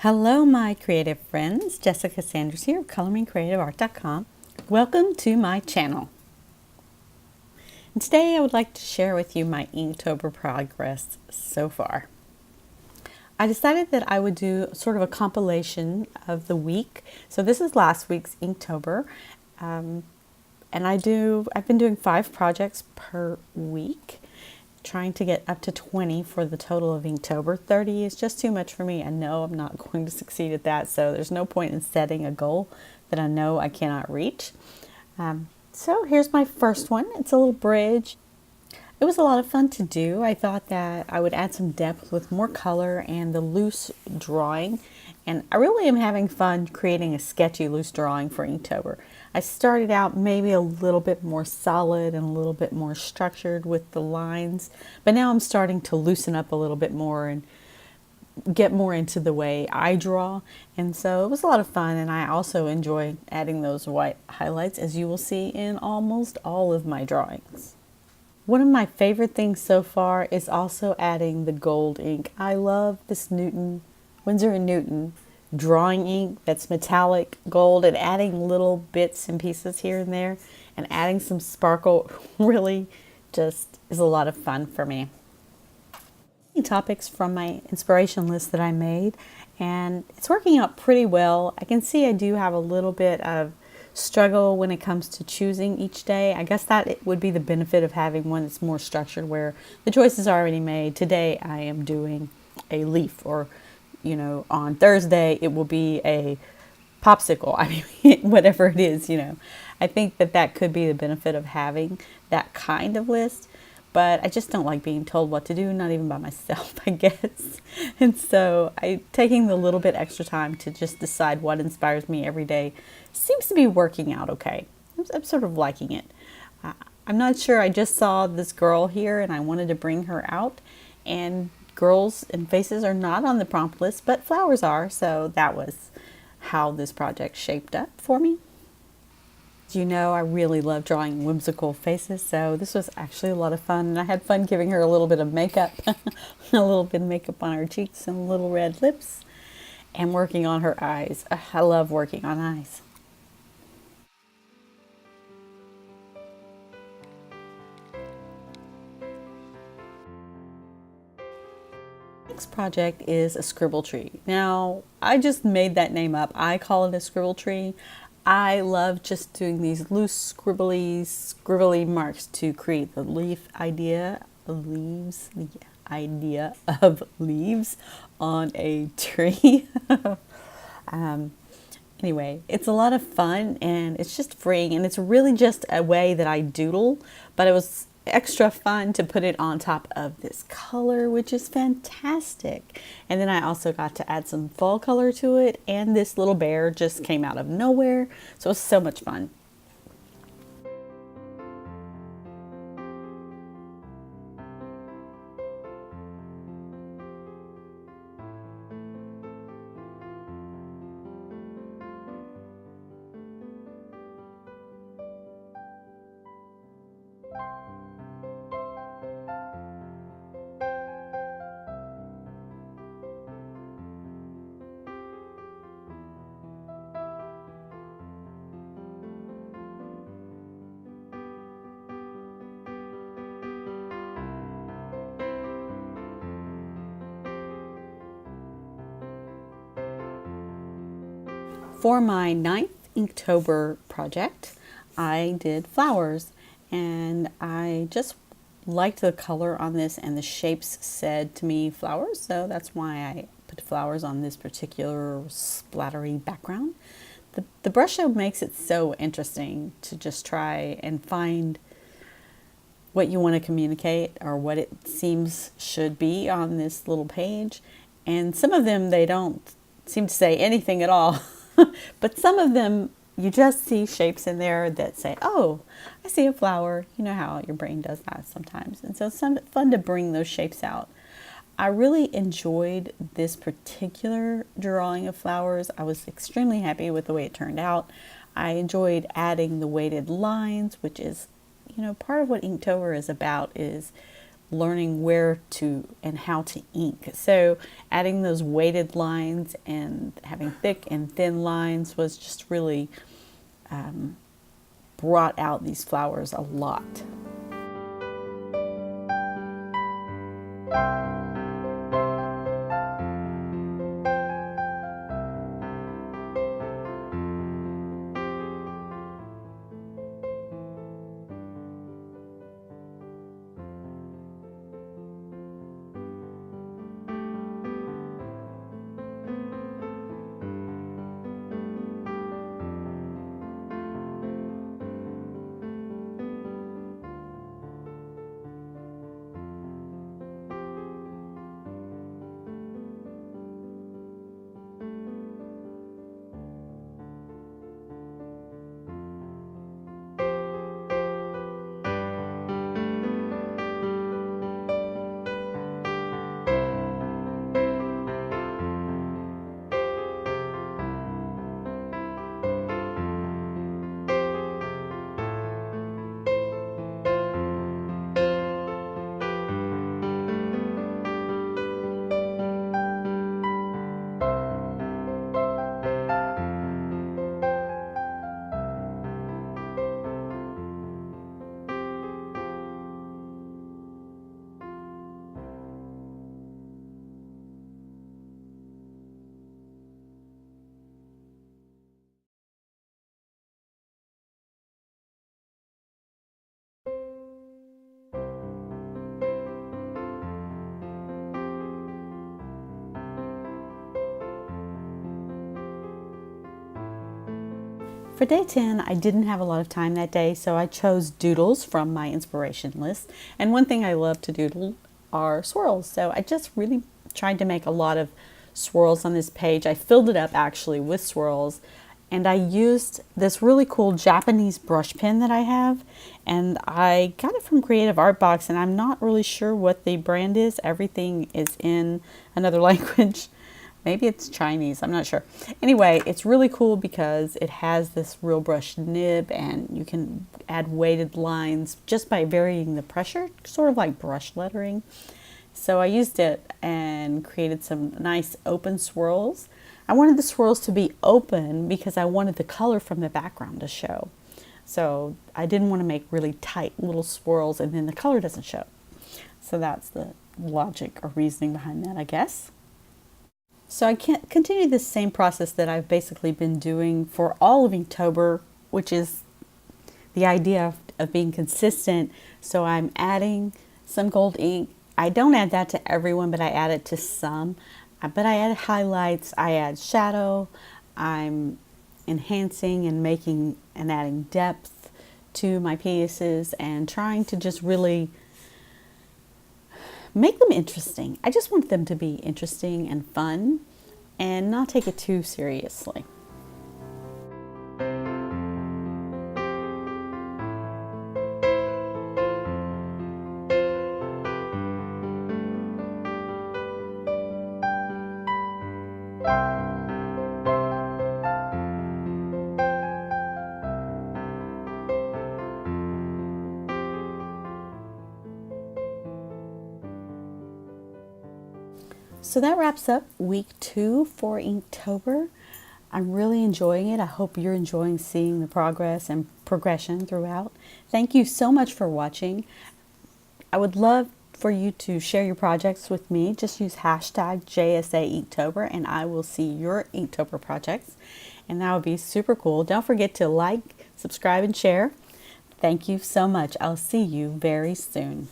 Hello, my creative friends. Jessica Sanders here of coloringcreativeart.com. Welcome to my channel. And today I would like to share with you my Inktober progress so far. I decided that I would do sort of a compilation of the week. So this is last week's Inktober. And I've been doing 5 projects per week, trying to get up to 20 for the total of Inktober. 30 is just too much for me. I know I'm not going to succeed at that, so there's no point in setting a goal that I know I cannot reach. So here's my first one. It's a little bridge. It was a lot of fun to do. I thought that I would add some depth with more color and the loose drawing. And I really am having fun creating a sketchy loose drawing for Inktober. I started out maybe a little bit more solid and a little bit more structured with the lines, but now I'm starting to loosen up a little bit more and get more into the way I draw. And so it was a lot of fun, and I also enjoy adding those white highlights, as you will see in almost all of my drawings. One of my favorite things so far is also adding the gold ink. I love this Winsor & Newton drawing ink that's metallic gold, and adding little bits and pieces here and there and adding some sparkle really just is a lot of fun for me. Topics from my inspiration list that I made, and it's working out pretty well. I can see I do have a little bit of struggle when it comes to choosing each day. I guess that it would be the benefit of having one that's more structured, where the choice is already made. Today I am doing a leaf, or on Thursday it will be a popsicle. I mean, whatever it is, I think that could be the benefit of having that kind of list, but I just don't like being told what to do, not even by myself, I guess. And so taking the little bit extra time to just decide what inspires me every day seems to be working out okay. I'm sort of liking it. I'm not sure. I just saw this girl here and I wanted to bring her out, and girls and faces are not on the prompt list, but flowers are, so that was how this project shaped up for me. As you know, I really love drawing whimsical faces, so this was actually a lot of fun, and I had fun giving her a little bit of makeup, a little bit of makeup on her cheeks and little red lips, and working on her eyes. I love working on eyes. Next project is a Scribble Tree. Now, I just made that name up. I call it a Scribble Tree. I love just doing these loose scribbly marks to create the leaf idea of leaves, the idea of leaves on a tree. Anyway, it's a lot of fun, and it's just freeing, and it's really just a way that I doodle, but it was extra fun to put it on top of this color, which is fantastic. And then I also got to add some fall color to it, and this little bear just came out of nowhere, so it was so much fun. For my 9th Inktober project, I did flowers, and I just liked the color on this, and the shapes said to me flowers, so that's why I put flowers on this particular splattery background. The brush stroke makes it so interesting to just try and find what you want to communicate, or what it seems should be on this little page. And some of them, they don't seem to say anything at all. But some of them, you just see shapes in there that say, oh, I see a flower. You know how your brain does that sometimes. And so it's fun to bring those shapes out. I really enjoyed this particular drawing of flowers. I was extremely happy with the way it turned out. I enjoyed adding the weighted lines, which is, part of what Inktober is about, is learning where to and how to ink. So adding those weighted lines and having thick and thin lines was just really brought out these flowers a lot. For day 10, I didn't have a lot of time that day, so I chose Doodles from my inspiration list. And one thing I love to doodle are swirls. So I just really tried to make a lot of swirls on this page. I filled it up actually with swirls, and I used this really cool Japanese brush pen that I have, and I got it from Creative Art Box, and I'm not really sure what the brand is. Everything is in another language. Maybe it's Chinese, I'm not sure. Anyway, it's really cool because it has this real brush nib, and you can add weighted lines just by varying the pressure, sort of like brush lettering. So I used it and created some nice open swirls. I wanted the swirls to be open because I wanted the color from the background to show. So I didn't want to make really tight little swirls and then the color doesn't show. So that's the logic or reasoning behind that, I guess. So I can't continue the same process that I've basically been doing for all of Inktober, which is the idea of being consistent. So I'm adding some gold ink. I don't add that to everyone, but I add it to some. But I add highlights, I add shadow, I'm enhancing and making and adding depth to my pieces and trying to just really make them interesting. I just want them to be interesting and fun and not take it too seriously. So that wraps up week 2 for Inktober. I'm really enjoying it. I hope you're enjoying seeing the progress and progression throughout. Thank you so much for watching. I would love for you to share your projects with me. Just use hashtag jsainktober and I will see your Inktober projects. And that would be super cool. Don't forget to like, subscribe, and share. Thank you so much. I'll see you very soon.